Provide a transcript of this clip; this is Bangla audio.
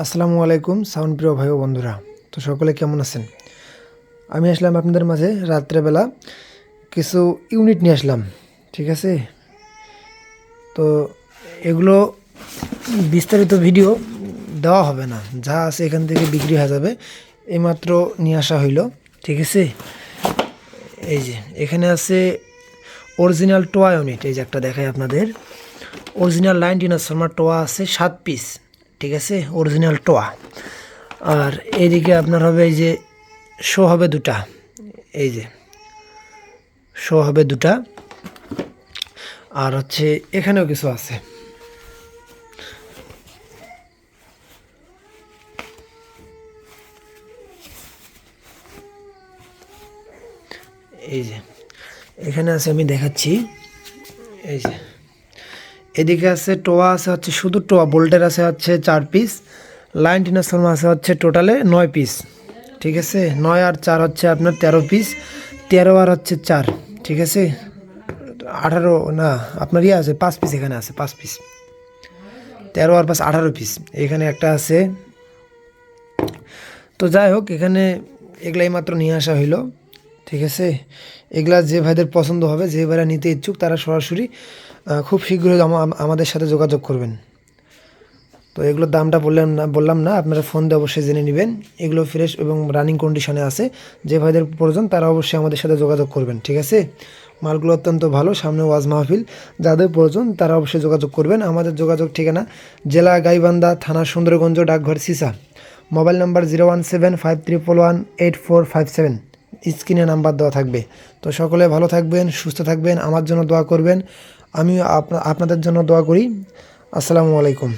আসসালামু আলাইকুম সাউন্ড প্রিয় ভাই ও বন্ধুরা। তো সকলে কেমন আছেন? আমি আসলাম আপনাদের মাঝে রাত্রেবেলা কিছু ইউনিট নিয়ে আসলাম, ঠিক আছে? তো এগুলো বিস্তারিত ভিডিও দেওয়া হবে না, যা আছে এখান থেকে বিক্রি হয়ে যাবে। এইমাত্র নিয়ে আসা হইলো, ঠিক আছে? এই যে এখানে আছে অরিজিনাল টোয়া ইউনিট। এই যে একটা দেখাই আপনাদের, অরিজিনাল লাইন ট্রান্সফরমার টোয়া আছে 7 পিস, ঠিক আছে? অরিজিনাল টোয়া। আর এইদিকে আপনার হবে এই যে শো হবে দুটা, এই যে শো হবে দুটা। আর হচ্ছে এখানেও কিছু আছে, এই যে এখানে আছে, আমি দেখাচ্ছি। এই যে এদিকে আছে টোয়া আছে হচ্ছে শুধু টোয়া, বোল্টের আছে হচ্ছে 4 পিস, লাইন ট্রান্সফরমার আছে হচ্ছে টোটালে 9 পিস, ঠিক আছে? 9 আর 4 হচ্ছে আপনার 13 পিস, 13 আর হচ্ছে 4, ঠিক আছে? 18 না, আপনার ইয়ে আছে 5 পিস, এখানে আছে 5 পিস, 13 আর 5 18 পিস এখানে একটা আছে। তো যাই হোক, এখানে এগুলাই মাত্র নিয়ে আসা হইলো, ঠিক আছে? এগুলা যে ভাইদের পছন্দ হবে, যে ভাইরা নিতে ইচ্ছুক, তারা সরাসরি খুব শীঘ্রই আমাদের সাথে যোগাযোগ করবেন। তো এগুলোর দামটা বললাম না, আপনারা ফোন দিয়ে অবশ্যই জেনে নেবেন। এগুলো ফ্রেশ এবং রানিং কন্ডিশনে আছে। যে ভাইদের প্রয়োজন তারা অবশ্যই আমাদের সাথে যোগাযোগ করবেন, ঠিক আছে? মালগুলো অত্যন্ত ভালো, সামনে ওয়াজ মাহফিল, যাদের প্রয়োজন তারা অবশ্যই যোগাযোগ করবেন। আমাদের যোগাযোগ ঠিকানা জেলা গাইবান্ধা, থানা সুন্দরগঞ্জ, ডাকঘর সিসা। মোবাইল নাম্বার 01751184557, স্ক্রিনে নাম্বার দেওয়া থাকবে। তো সকলে ভালো থাকবেন, সুস্থ থাকবেন, আমার জন্য দোয়া করবেন, আমিও আপনাদের জন্য দোয়া করি। আসসালামু আলাইকুম।